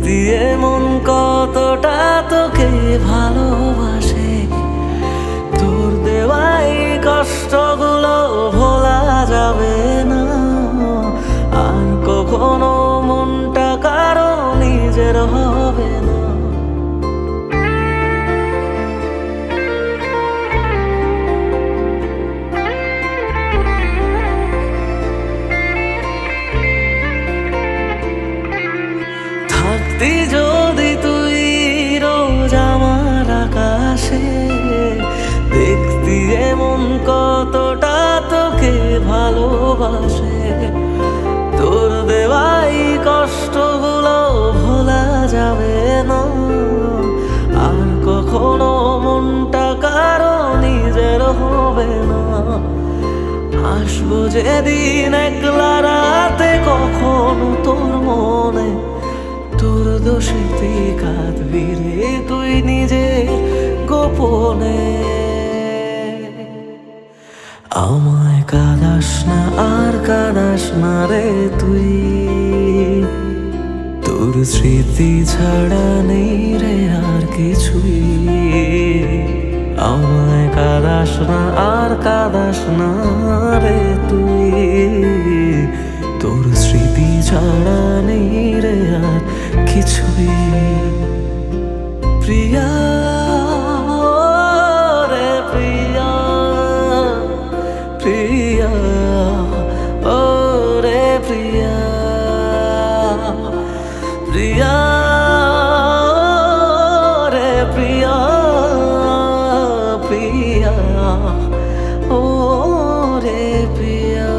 দিয়ে মন কতটা তোকে ভালোবাসে, তোর দেওয়াই কষ্টগুলো ভোলা যাবে না আর কখনো, মনটা কারো নিজের হবে না। থাকতি যদি তুই রোজ আমার আকাশে, দেখতি এমন কতটা তোকে ভালোবাসে, তোর দেওয়াই কষ্টগুলো ভোলা যাবে না আর কখনো, মনটা কারো নিজের হবে না। আসবো যেদিন একলা রাতে কখনো তোর মনে, তোর দোষেতে কাঁদবি রে তুই নিজের গোপনে। আমায় কাঁদাস না আর কাঁদাস না রে তুই, তোর স্মৃতি ছাড়া নেই রে আর কিছুই। আমায় কাঁদাস না আর কাঁদাস না রে তুই, তোর স্মৃতি ছাড়া নেই রে আর কিছুই। প্রিয়া রে প্রিয়া, প্রিয়া ও রে প্রিয়া, প্রিয়া রে প্রিয়া, প্রিয়া ও রে প্রিয়া।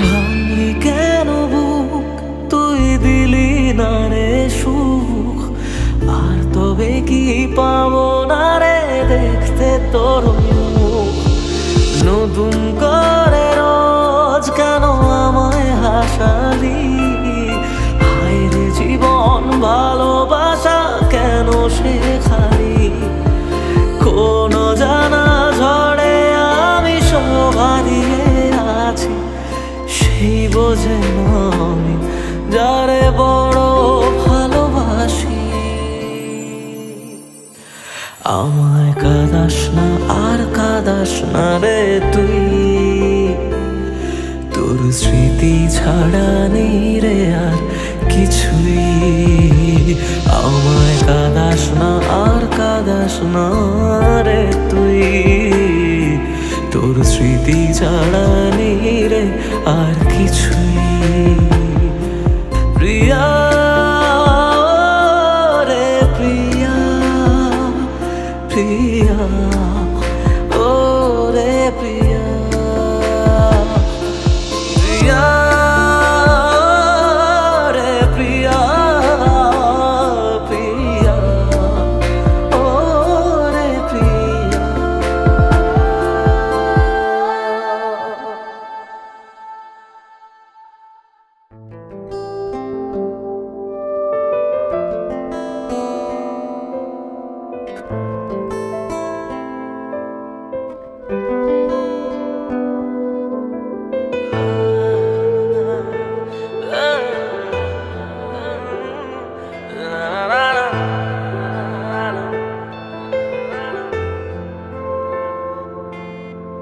ভাঙলি কেন বুক, তুই দিলি না রে সুখ, আর তবে কি পাবো না রে দেখতে তোর মুখ। নতুন করে রোজ কেন আমায় হাসালি, হায় রে জীবন ভালোবাসা কেন শেখালি। কোন জানা ঝড়ে আমি সব হারিয়ে আছি, সেই বোঝে না আমি যারে বড় ভালোবাসি। আমায় কাঁদাস না আর কাঁদাস না রে তুই, তোর স্মৃতি ছাড়া নেই রে আর কিছুই। আমায় কাঁদাস না আর কাঁদাস না রে তুই, তোর স্মৃতি ছাড়া নেই রে আর কিছুই। প্রিয়া রে প্রিয়া, প্রিয়া ও রে প্রিয়া, প্রিয়া রে প্রিয়া, প্রিয়া ও রে প্রিয়া।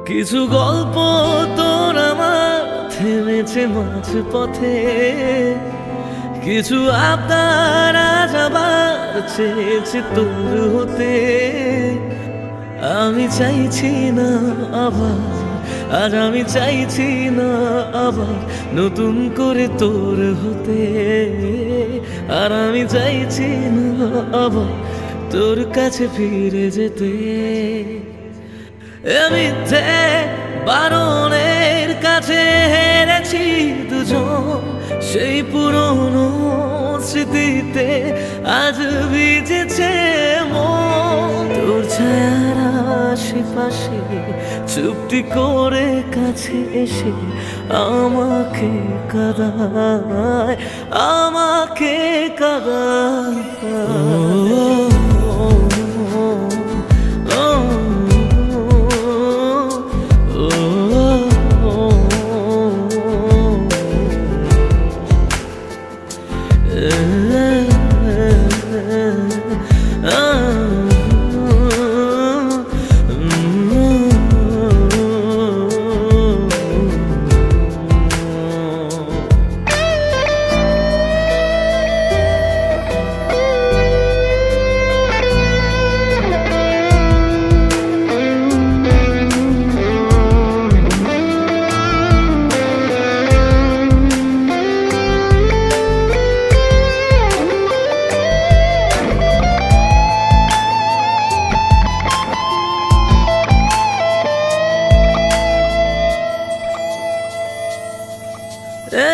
কিছু গল্প তোর আমার থেমেছে মাঝ পথে, কিছু আবদার আজ আবার চেয়েছে তোর হতে। আমি চাইছি না আবার, আজ আমি চাইছি না আবার নতুন করে তোর হতে। আর আমি চাইছি না আবার তোর কাছে ফিরে যেতে। মিথ্যে বারণের কাছে হেরেছি দুজন, সেই পুরনো স্মৃতিতে আজ ভিজেছে মন। তোর ছায়ারা আশেপাশে চুপটি করে কাছে এসে আমাকে কাঁদায়, আমাকে কাঁদায়।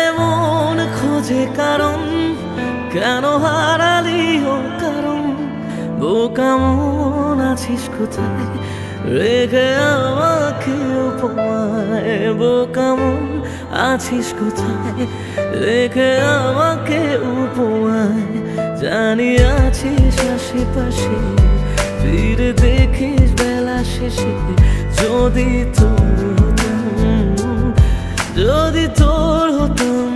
এমন খোঁজে কারণ, কেন হারালি ও কারণ, বোকা মন আছিস কোথায়, রেখে আমাকে উপমায়। বোকা মন আছিস কোথায়, রেখে আমাকে উপমায়। জানি আছিস আশেপাশে, ফিরে দেখিস বেলা শেষে। যদি তোর হতাম, যদি তোর হতাম।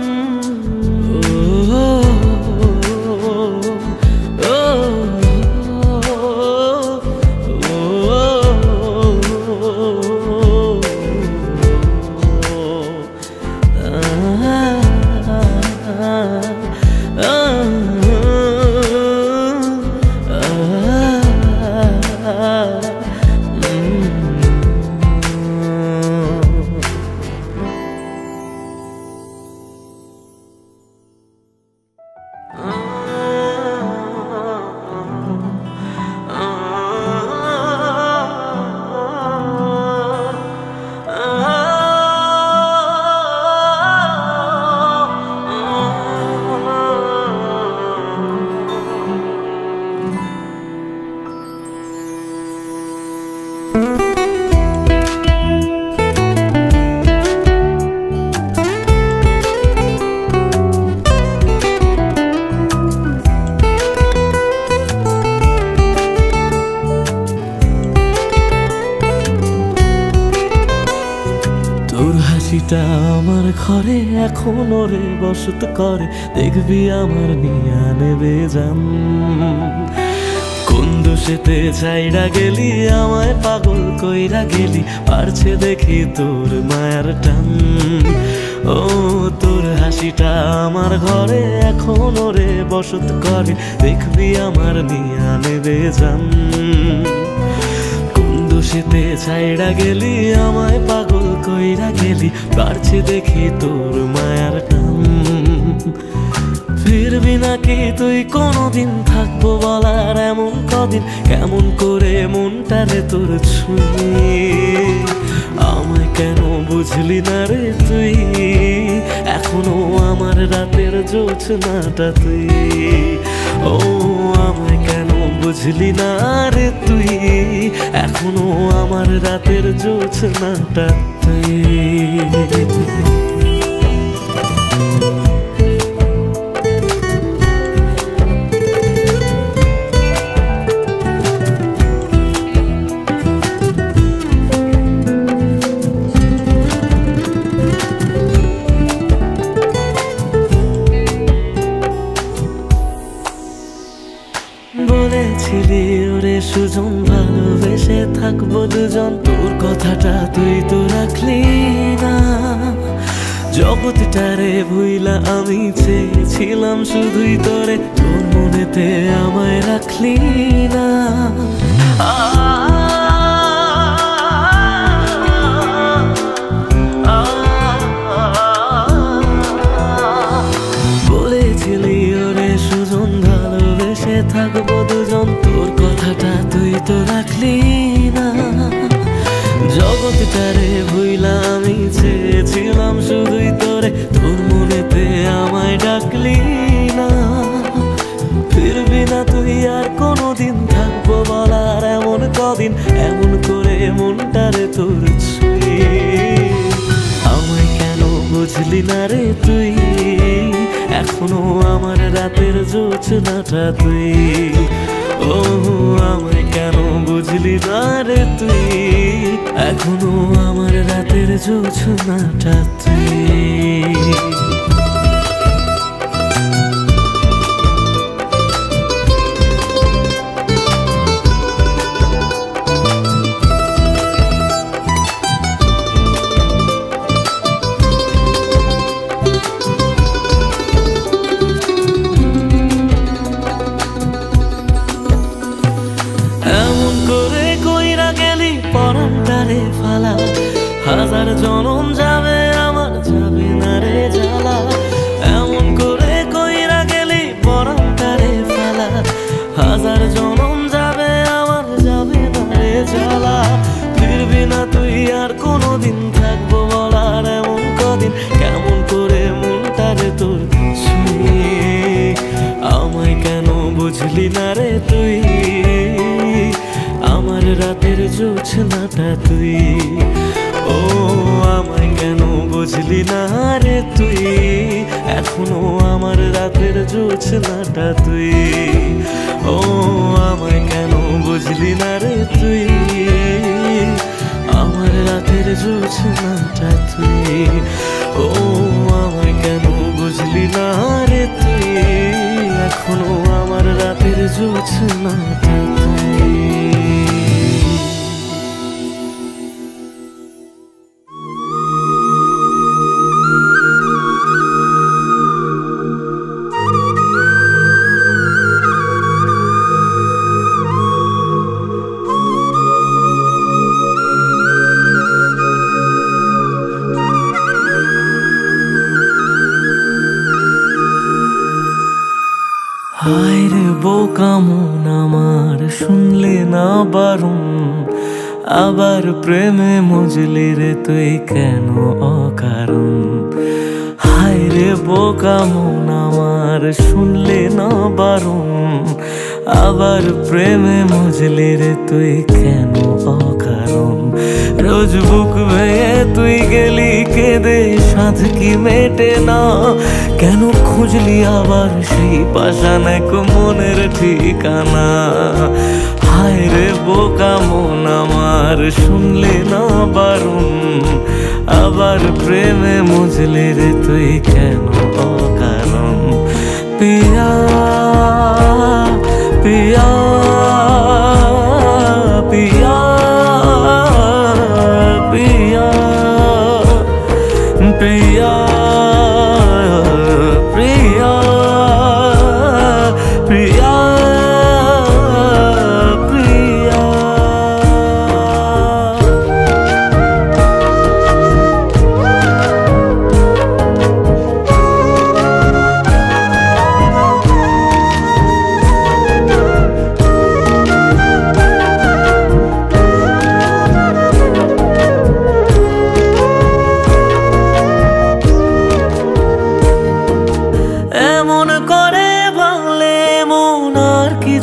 হাসিটা আমার ঘরে এখনো রে বসত করে, দেখবি আমার নিয়া নেবে জান। কোন দোষেতে চাইরা গেলি আমায় পাগল কইরা গেলি, পারছে দেখি তোর মায়ার টান। ও তোর হাসিটা আমার ঘরে এখনো রে বসত করে, দেখবি আমার নিয়া নেবে জান। দোষেতে ছাইড়া গেলি আমায় পাগল কইরা গেলি, পারছি দেখি তোর মায়ার টান। ফিরবি নাকি তুই কোনদিন, থাকবো বলার এমন কদিন। কেমন করে মনটারে তোর ছুঁয়ে, আমায় কেন বুঝলি না রে তুই। এখনো আমার রাতের জোছনাটা তুই। ও আমায় কেন বুঝলি না রে তুই, এখনো আমার রাতের জোছনাটা তুই। বলেছিলি ওরে সুজন ভালোবেসে থাকবো দুজন, তোর কথাটা তুই তো রাখলি না। জগৎটারে ভুইলা আমি চেয়েছিলাম শুধুই তোরে, তোর মনেতে আমায় রাখলি না। বলেছিলি ওরে সুজন ভালোবেসে থাকবো দুজন, তোর কথাটা তুই তো রাখলি না। জগৎটারে ভুইলা আমি চেয়েছিলাম শুধুই তোরে, তোর মনেতে আমায় ডাকলি না। ফিরবি না তুই আর কোনোদিন, থাকবো বলার এমন কদিন, এমন করে মনটারে তোর ছুঁয়ে। আমায় কেন বুঝলি না রে তুই, এখনো আমার রাতের জোছনাটা তুই। ও আমায় কেন বুঝলি না রে তুই, এখনো আমার রাতের জোছনাটা তুই। পরান্তারে ফালা, হাজার জনম যাবে আমার, যাবে না রে জ্বালা। এমন করে কইরা গেলি পরান্তারে ফালা, হাজার জনম যাবে আমার, যাবে না রে জ্বালা। ফিরবি না তুই আর কোনোদিন, থাকবো বলার এমন কদিন, কেমন করে মনটারে তোর ছুঁয়ে। আমায় কেন বুঝলি না রে তুই, আমার রাতের জোছনাটা তুই। ও আমায় কেন বুঝলি না রে তুই, এখনো আমার রাতের জোছনাটা তুই। ও আমায় কেন বুঝলি না রে তুই, আমার রাতের জোছনাটা তুই। ও আমায় কেন বুঝলি না রে তুই, এখনো আমার রাতের জোছনাটা তুই। হায় রে বোকা মন আমার, শুনলে না বারণ, আবার প্রেমে মজলি রে তুই কেন অকারণ। হায় রে বোকা মন আমার, শুনলে না বারণ, আবার প্রেমে মজলি রে তুই কেন অকারণ। রোজ বুক ভেঙে তুই গেলি কেঁদে, সাধ কি মেটে না, কেন খুঁজলি আবার সেই পাষাণ এক মনের ঠিকানা। হায় রে বোকা মন আমার, শুনলে না বারণ, আবার প্রেমে মজলি রে তুই কেন অকারণ। পিয়া পিয়া পিয়া পিয়া পিয়া প্রিয়া প্রিয়া প্রিয়া।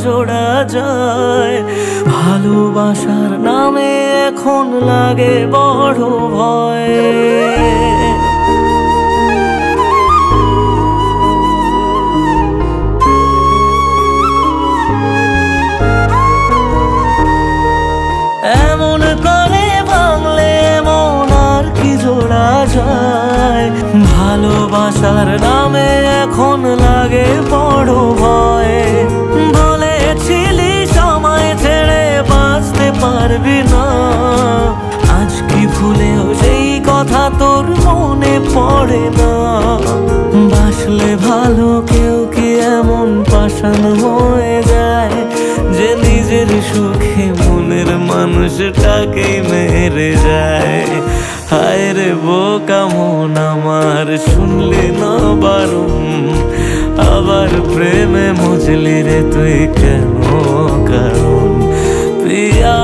জোড়া যায় ভালোবাসার নামে, এখন লাগে বড় ভয়। এমন করে ভাঙলে মন আর কি জোড়া যায়, ভালোবাসার নামে এখন লাগে বড় ভয়। বলেছিলি সময় ছেড়ে বাঁচতে পারবি না, আজ কি ভুলেও সেই কথা তোর মনে পড়ে না। বাসলে ভালো কেউ কি এমন পাষাণ হয়ে যায়, যে নিজের সুখে মনের মানুষটাকেই মেরে যায়। হায় রে বোকা মন আমার, শুনলি না বারণ, আবার প্রেমে মজলি রে তুই কেন কারণ। পিয়া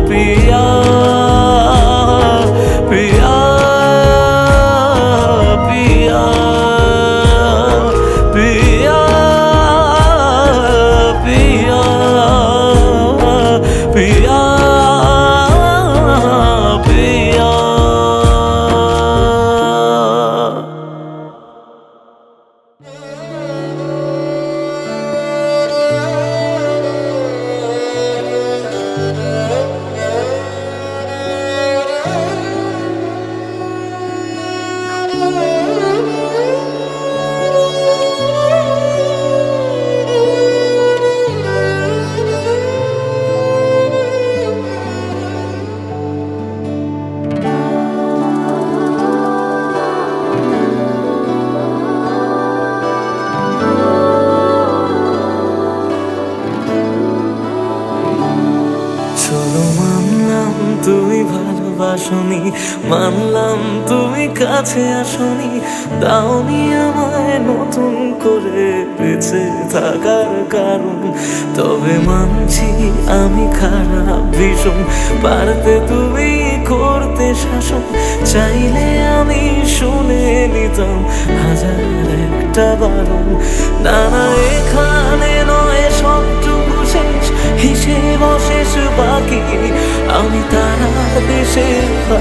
পিয়া পিয়া পিয়া পিয়া পিয়া। চলো মানলাম তুমি ভালোবাসনি, মানলাম তুমি কাছে আসনি, দাওনি আমায় নতুন করে বেঁচে থাকার কারণ। তবে মানছি আমি খারাপ ভীষণ, পারতে তুমি করতে শাসন, চাইলে আমি শুনে নিতাম হাজার একটা বারণ। না না এখানে নয় সবটুকু শেষ, হিসেব অশেষ বাকি, আমি তারার দেশে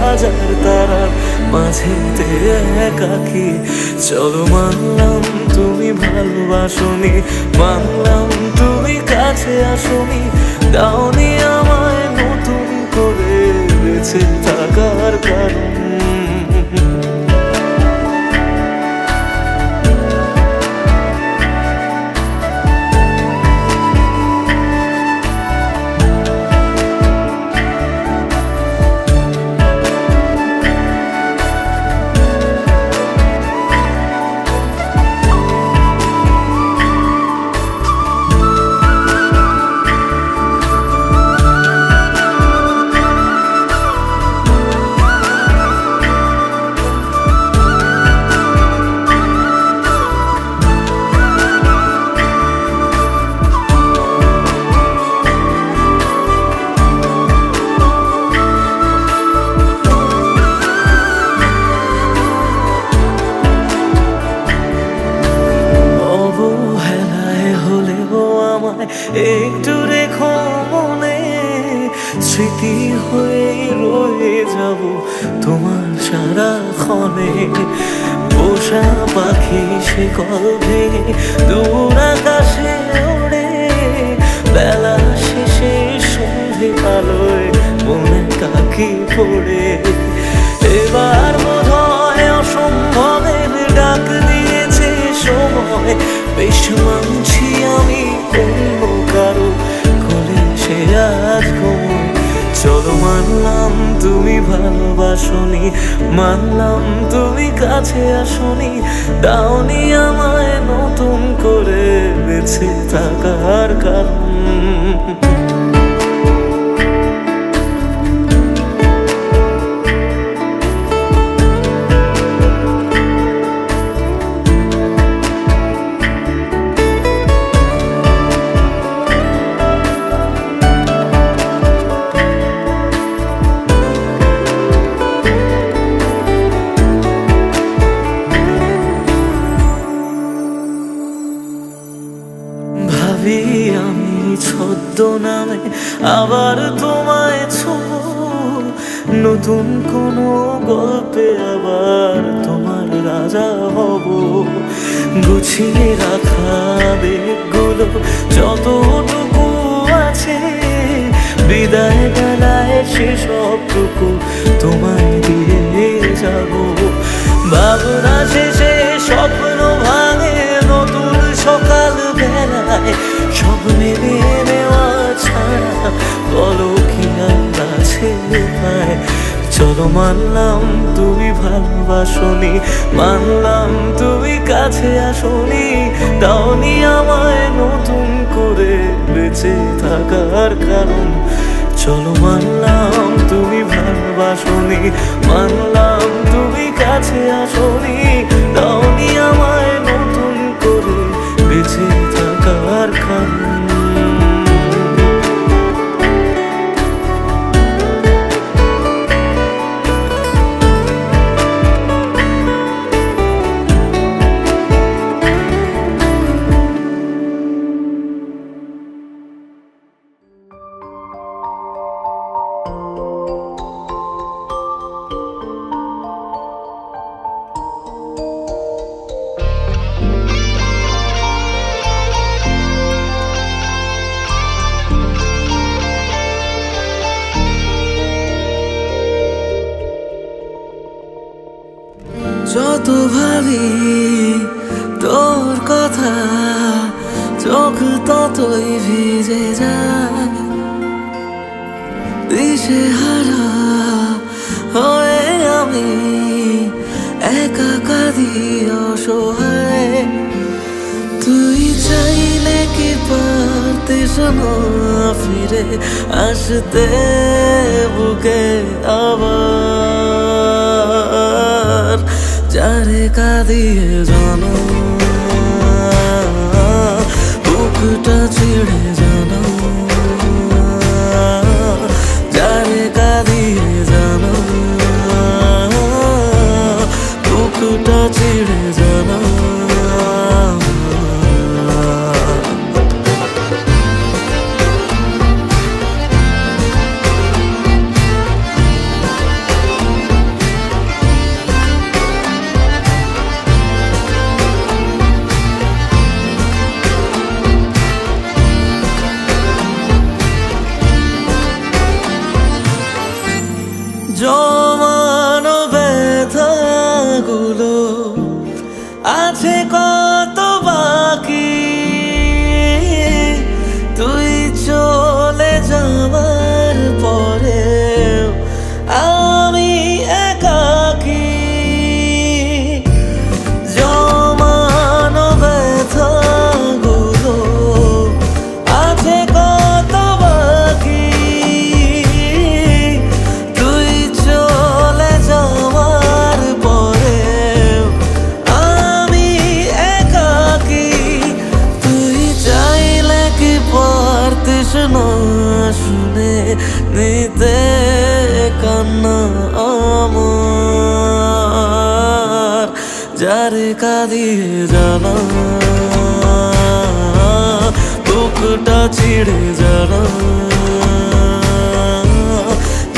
হাজার তারার মাঝেতে একাকি। চলো মানলাম তুমি ভালোবাসনি, মানলাম তুমি কাছে আসনি, দাওনি আমায় নতুন করে বেঁচে থাকার কারণ। একটু রেখো মনে, স্মৃতি হয়ে রয়ে যাব তোমার সারাক্ষণে। পোষা পাখি সে কল ভেঙে দূর আকাশে ওড়ে, বেলা শেষে সন্ধে আলোয় মনে কাকি পড়ে। এবার বোধহয় অসম্ভবের ডাক দিয়েছে সময়, বেশ মানছি আমি অন্য কারো কোলে সে আজ ঘুমোয়। চলো মানলাম তুমি ভালোবাসনি, মানলাম তুমি কাছে আসনি, দাওনি আমায় নতুন করে বেঁচে থাকার কারণ। আমি ছদ্মনামে আবার তোমায় ছোঁবো, নতুন কোনো গল্পে আবার তোমার রাজা হব। গুছিয়ে রাখা বেগগুলো যতটুকু আছে, বিদায় বেলায় সেসবটুকু তোমায় দিয়ে যাব। ভাবনা শেষে স্বপ্ন ভাঙে নতুন সকাল বেলায়, সব মেনে নেওয়া ছাড়া বলো কি আছে উপায়। চলো মানলাম তুমি ভালোবাসনি, মানলাম তুমি কাছে আসনি, দাওনি আমায় নতুন করে বেঁচে থাকার কারণ। চলো মানলাম তুমি ভালোবাসনি, মানলাম তুমি কাছে আসনি, দাওনি আমায় নতুন করে বেঁচে থাকার কারণ। যত ভাবি তোর কথা, চোখ ততই ভিজে যায়, দিশেহারা হয়ে আমি একা কাঁদি অসহায়। তুই চাইলে কি পারতে তৃষ্ণা ফিরে আসতে বুকে আবার যারে কাঁদিয়ে জানো বুকটা ছিঁড়ে জানো যারে কাঁদিয়ে জানো বুকটা ছিঁড়ে জানো জমানো ব্যথাগুলো আছে কত বাকি তুই চলে যাওয়ার পরে আমি একাকী জমানো ব্যথাগুলো আছে কত বাকি শুনে নিতে কান্না আমার যারে কাঁদিয়ে জানা বুকটা ছিঁড়ে জানা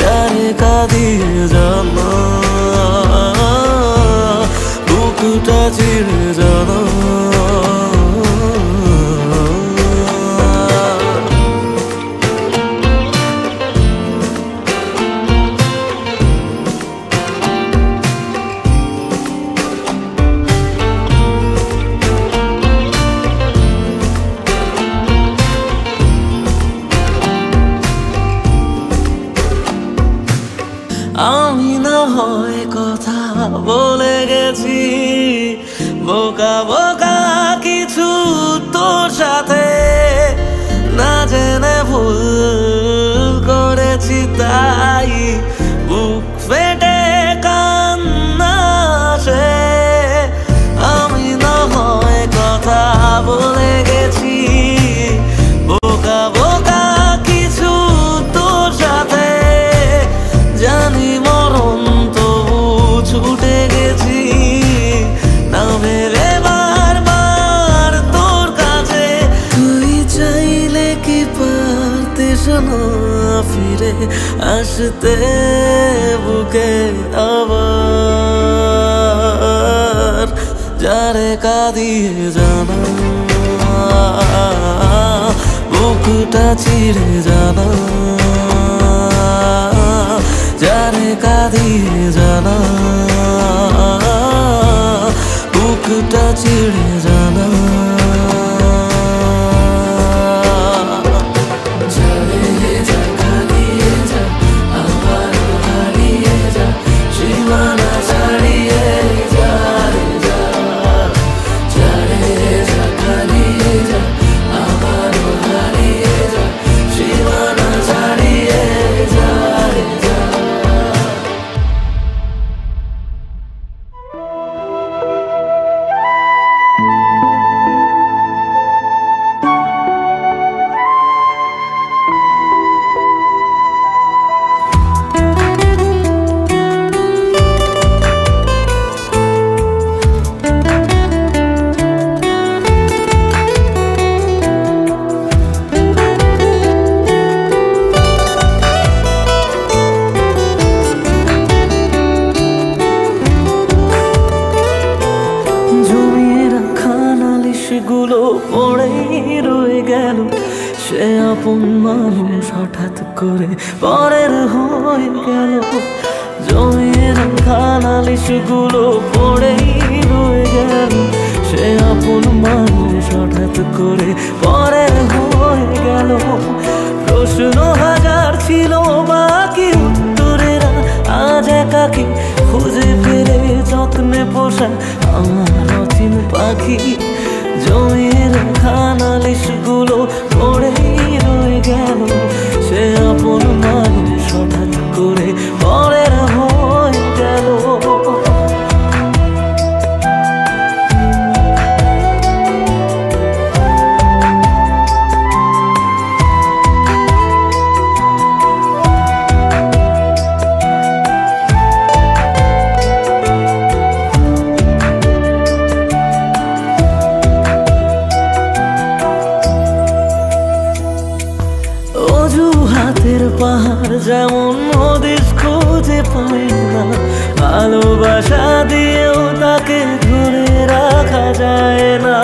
যারে কাঁদিয়ে জানা বুকটা ছিঁড়ে জানা আমি না হয় কথা বলে গেছি বোকা বোকা কিছু তোর সাথে না জেনে ভুল করেছি তাই বুক ফেটে কান্না আসে আমি না হয় কথা বলে গেছি বোকা বোকা কিছু তোর সাথে জানি মরণ তবু ছুটে গেছি না ভেবে বারবার তোর কাছে তুই চাইলে কি পারতিস না ফিরে আসতে বুকে আবার যারে কাঁদিয়ে জানা বুকটা ছিঁড়ে জানা যারে কাঁদিয়ে জানা বুকটা ছিঁড়ে জানা সীমানা ছাড়িয়ে যা গুলো পড়েই রয়ে গেল সে আপন মানুষ হঠাৎ করে পরের হয়ে গেল জমিয়ে রাখা নালিশগুলো পড়েই রয়ে গেল সে আপন মানুষ হঠাৎ করে পরের হয়ে গেল প্রশ্ন হাজার ছিল বাকি উত্তরেরা আজ একাকি খুঁজে ফেরে যত্নে পোষা আমার অচিন পাখি জমিয়ে রাখা নালিশগুলো পড়েই গেল সে আপন মানুষ হঠাৎ করে পরের হয়ে গেল। অজুহাতের পাহাড় যেমন হদিস খুঁজে পায় না, ভালোবাসা দিয়েও তাকে ধরে রাখা যায় না।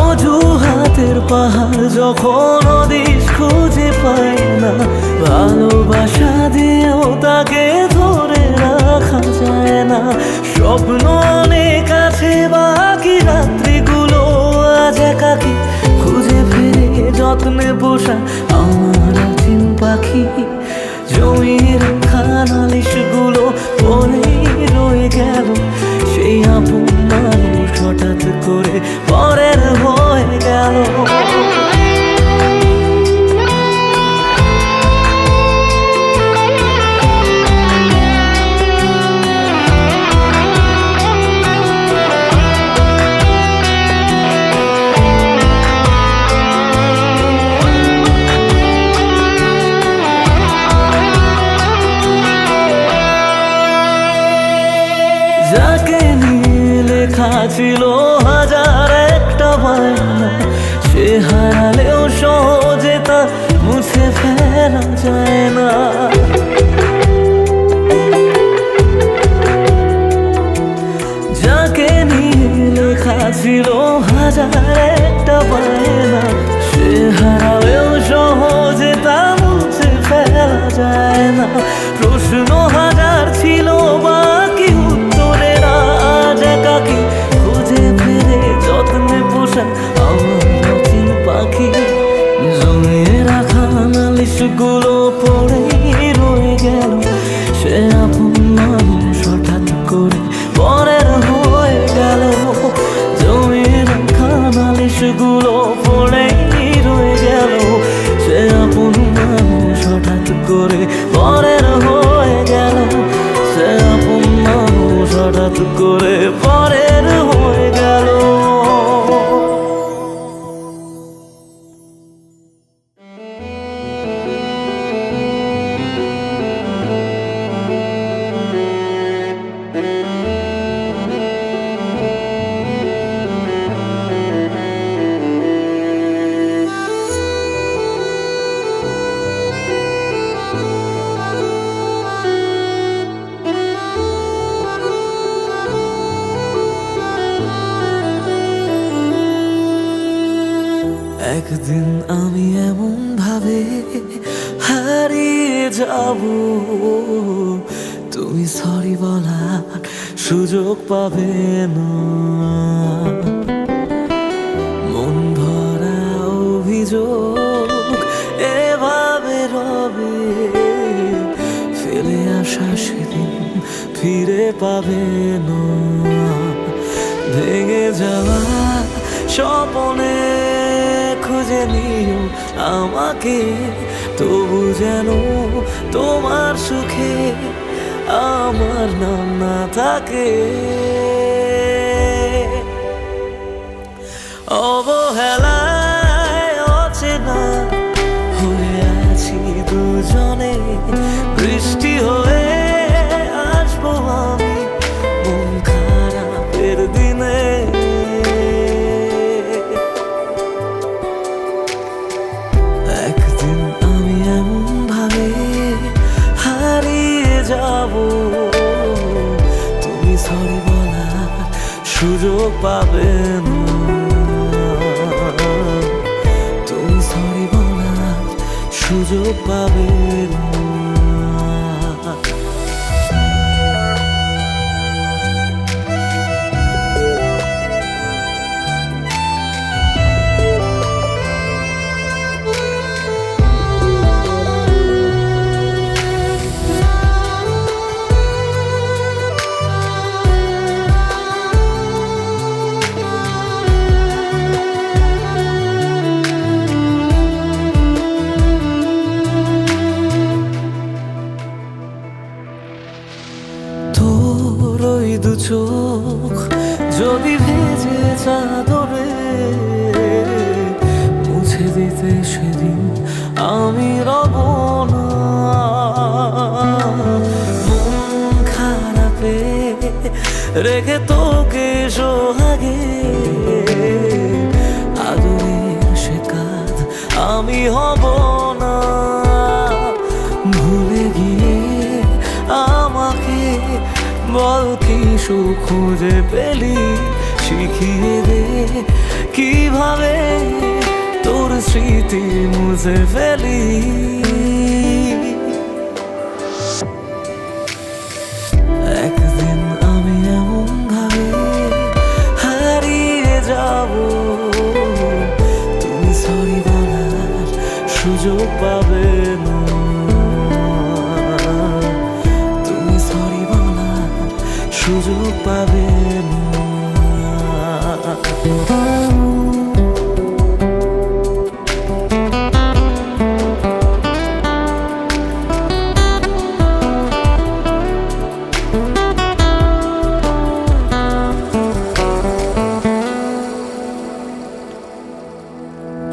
অজুহাতের পাহাড় যখন হদিস খুঁজে পায় না, ভালোবাসা দিয়েও তাকে ধরে রাখা যায় না। স্বপ্ন অনেক আছে বাকি, রাত্রিগুলো আজ একাকি খুঁজে ফিরে যত্নে পোষা আমার অচিন পাখি। জমির খানালিশগুলো পরেই রয়ে গেল সেই আপন মানুষ হঠাৎ করে পরের হয়ে গেল। যাকে নিয়ে লেখা ছিল হাজার একটা বায়না, সে হারালেও সহজে তা মুছে ফেলা যায় না। যাকে নিয়ে লেখা ছিল হাজার একটা বায়না, সে হারালেও সহজে তা মুছে ফেলা যায় না। প্রশ্ন হাজার ছিল বাকি, উত্তরের আজ একাকি খুঁজে ফিরে যত্নে পোষা আমার অচিন পাখি। জমে রাখা নালিশগুলো পড়েই রয়ে গেল সে আপন মানুষ হঠাৎ করে পরের হয়ে গেল। জমে রাখা নালিশগুলো পড়েই রয়ে গেল সে আপন মানুষ হঠাৎ করে পরের হয়ে গেল। সে আপন মানুষ হঠাৎ করে পরের হয়ে গেল। একদিন আমি এমন ভাবে হারিয়ে যাব, তুমি সরি বলার সুযোগ পাবে না। মন ভরা অভিযোগ এভাবে রবে, ফেলে আসা সেদিন ফিরে পাবে না। ভেঙে যাওয়া স্বপ্নে খুঁজে নিও আমাকে, তবু যেন তোমার সুখে আমার নাম না থাকে। অবহেলায় অচেনা হয়ে আছি দুজনে, বৃষ্টি হয়ে আসবো আমি মন খারাপের দিনে। একদিন আমি এমন ভাবে হারিয়ে যাব, তুমি সরি বলার সুযোগ পাবে না। তুমি সরি বলার সুযোগ পাবে না। দু চোখ যদি ভেজে চাদরে মুছে দিতে সেদিন আমি রব না। মন খারাপে রেখে তোকে সোহাগে আদরের সে কাজ আমি হব না। ভুলে গিয়ে আমাকে বল কি সুখ খুঁজে পেলি, শিখিয়ে দে কিভাবে তোর স্মৃতি মুছে ফেলি। একদিন আমি এমন ভাবে হারিয়ে যাব, তুমি সরি বলার সুযোগ পাবে না। তুমি সরি বলার সুযোগ পাবে না।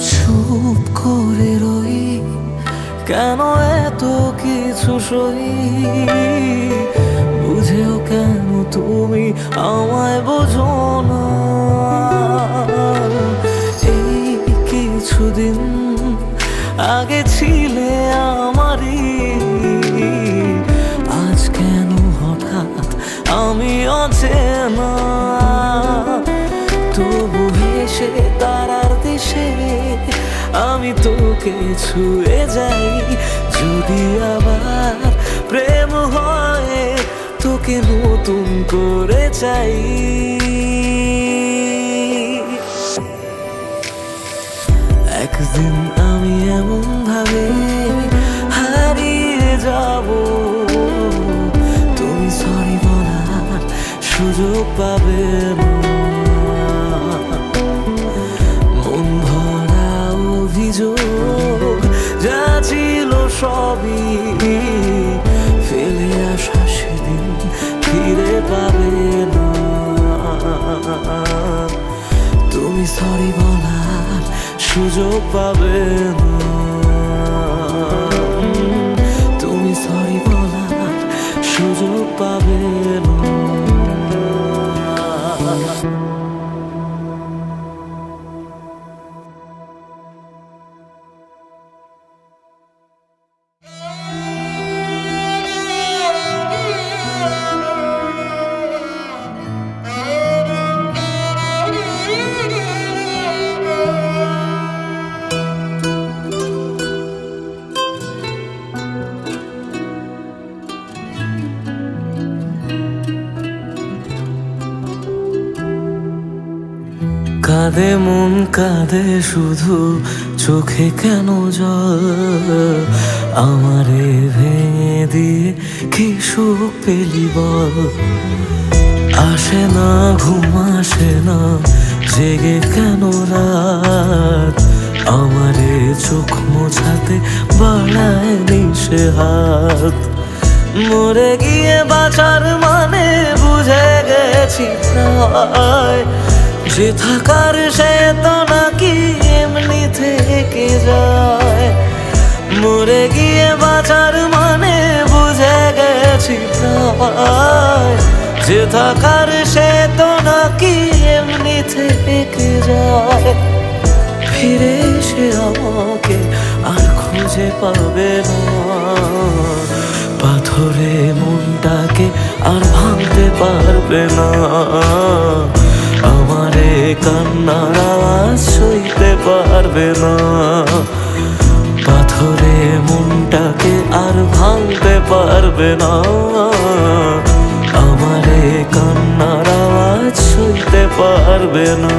চুপ করে রই কেন এত কিছু সই, বুঝেও কেন তুমি আমায় বোঝো না। এই কিছুদিন আগে ছিলে আমারই, আজ কেন হঠাৎ আমি অচেনা। তবু হেসে তারার দেশে আমি তোকে ছুঁয়ে যাই, যদি আবার প্রেম হয় তোকে নতুন করে চাই। একদিন আমি এমন ভাবে হারিয়ে যাব, তুমি সরি বলার সুযোগ পাবে না। মন ভরা অভিযোগ যা ছিল সবই ফেলে আসা সেদিন ফিরে পাবে না। তুমি সরি বলার সুযোগ পাবে না। তুমি সরি বলার সুযোগ পাবে না। কাঁদে মন কাঁদে শুধু, চোখে কেন জল, আমারে ভেঙে দিয়ে কি সুখ পেলি বল। আসে না ঘুম আসে না জেগে কেন রাত, আমারে চোখ মোছাতে বাড়ায় নিশে হাত। মরে গিয়ে বাঁচার মানে বুঝে গেছি প্রায়, যে থাকার সে তো নাকি এমনি থেকে যায়। মরে গিয়ে বাঁচার মানে বুঝে গেছি প্রায়, যে থাকার সে তো নাকি এমনি থেকে যায়। ফিরে এসে আমাকে আর খুঁজে পাবে না, পাথরে মনটাকে আর ভাঙতে পারবে না। আমারে কান্নার আওয়াজ সইতে পারবে না, পাথরে মনটাকে আর ভাঙতে পারবে না। আমারে কান্নার আওয়াজ সইতে পারবে না।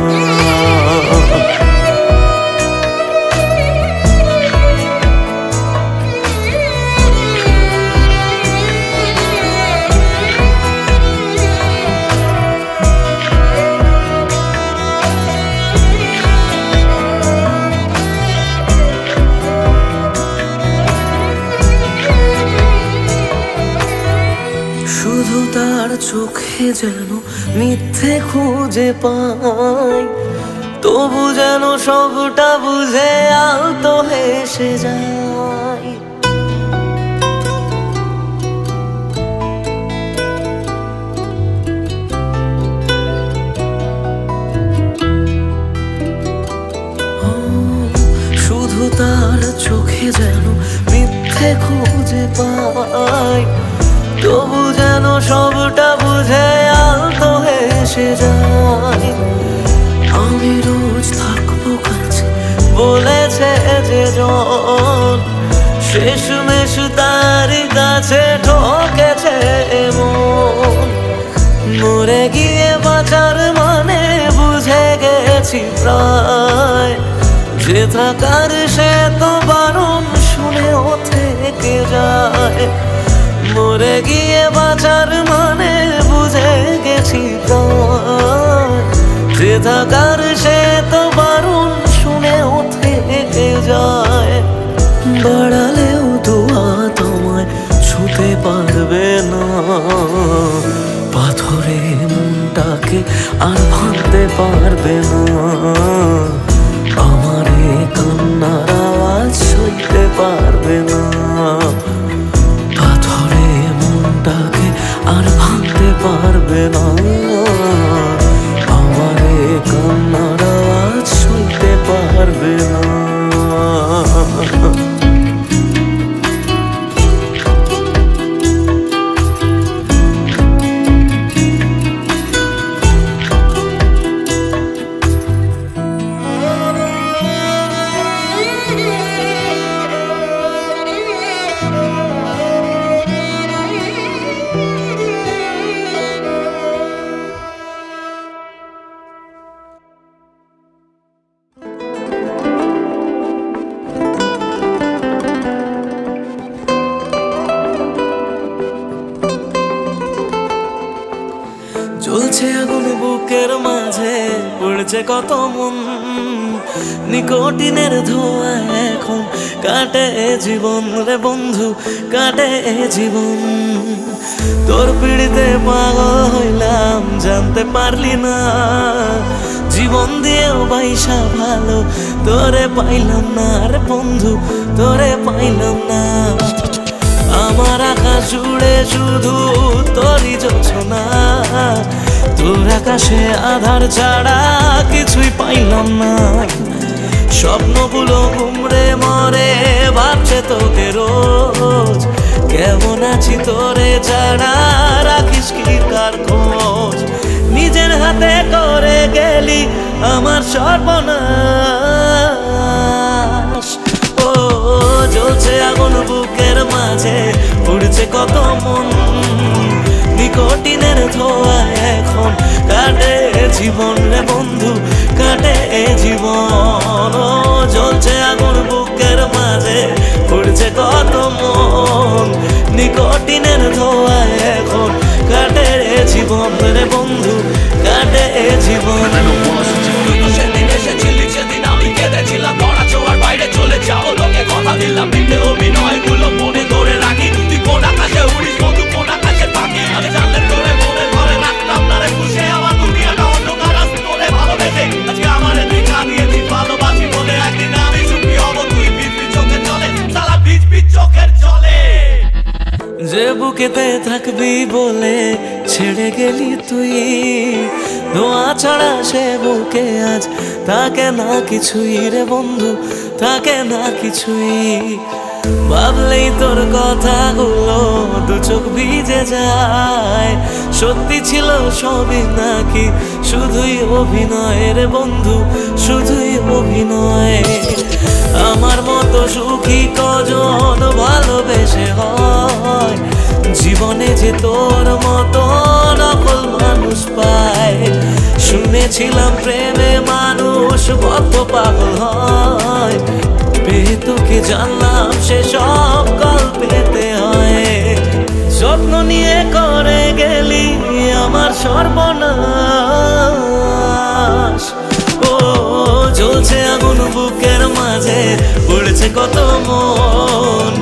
শুধু তার চোখে চোখে যেন মিথ্যে খুঁজে পাই, তবু যেন সবটা বুঝে আলতো হেসে যায়। শুধু তার চোখে যেন মিথ্যে খুঁজে পাই, তবু যেন সবটা বুঝে আলতো হেসে যায়। আমি রোজ থাকবো কাছে বলেছে যে জন, শেষমেশ তারই কাছে ঠকেছে মন। মরে গিয়ে বাঁচার মানে বুঝে গেছি প্রায়, যে থাকার সে তো বারণ শুনেও থেকে যায়। মরে গিয়ে বাঁচার মানে বুঝে গেছি প্রায়, যে থাকার সে তো বারণ শুনেও থেকে যায়। বাড়ালেও দোয়া তোমায় ছুতে পারবে না, পাথরে মনটাকে আর ভাঙতে পারবে না। আমার কান্নার আওয়াজ সইতে পারবে না, পাথরে মনটাকে আর ভাঙতে পারবে না। আমার কান্নার আওয়াজ সইতে পারবে না। জ্বলছে আগুন বুকের মাঝে, পড়ছে কত মন, নিকোটিনের ধোঁয়া এখন কাটে জীবন রে বন্ধু, কাটে জীবন। তোর পিড়িতে পাগল হইলাম জানতে পারলি না, জীবন দিয়েও বাইসা ভালো তোরে পাইলাম না রে বন্ধু, তোরে পাইলাম না। আমার আকাশ জুড়ে শুধু তোরই যোছনা, তোর আকাশে আধার ছাড়া কিছুই পাইলাম না। স্বপ্নগুলো ঘুমড়ে মরে ভাবছে তোকে রোজ, কেমন আছি তোরে ছাড়া রাখিস কি কার খোঁজ। নিজের হাতে করে গেলি আমার সর্বনাশ। ও জ্বলছে আগুন বুকের মাঝে, পুড়ছে কত মন, নিকোটিনের ধোঁয়া এখন কাটে জীবন রে বন্ধু, কাটে জীবন। ও জ্বলছে আগুন বুকের মাঝে, পুড়ছে কত মন, নিকোটিনের ধোঁয়া এখন কাটে জীবন রে বন্ধু, কাটে জীবন। সেদিন এসেছিলি সেদিন আমি কেঁদেছিলাম, ধরা ছোঁয়ার বাইরে চলে যাও লোকে কথা দিলাম। মিথ্যে অভিনয়গুলো মনে ধরে রাখি, তুই কোন আকাশে উড়িস বন্ধু কোন আকাশে পাখি। আমি জানলে তোরে মনে ধরে রাখতাম না রে খুশি, আমার দুনিয়াটা অন্ধকার আজ তোরে ভালোবেসে। আজকে আমার দেখা দিয়ে তুই ভালোবাসি বলে, একদিন আমি সুখী হব তুই ভিজবি চোখের জলে, সারা ভিজবি চোখের জলে। যে বুকেতে থাকবি বলে ছেড়ে গেলি তুই, ধোঁয়া ছাড়া সে বুকে আজ থাকে না কিছুই রে বন্ধু, থাকে না কিছুই। ভাবলেই তোর কথাগুলো দু চোখ ভিজে যায়, সত্যি ছিল সবই নাকি শুধুই অভিনয় রে বন্ধু, শুধুই অভিনয়। আমার মতো সুখী কজন ভালোবেসে হয়, জীবনে যে তোর মতো নকল মানুষ পায়। শুনেছিলাম প্রেমে মানুষ কত পাগল হয়, পেয়ে তোকে জানলাম সে সব গল্পেতে হয়। যত্ন নিয়ে করে গেলি আমার সর্বনাশ। ও জ্বলছে আগুন বুকের মাঝে, পড়ছে কত মন,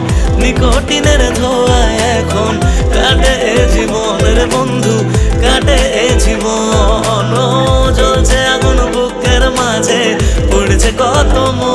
নিকোটিনের ধোঁয়া এখন কাটে জীবনের বন্ধু, কাটে প্রিয়তম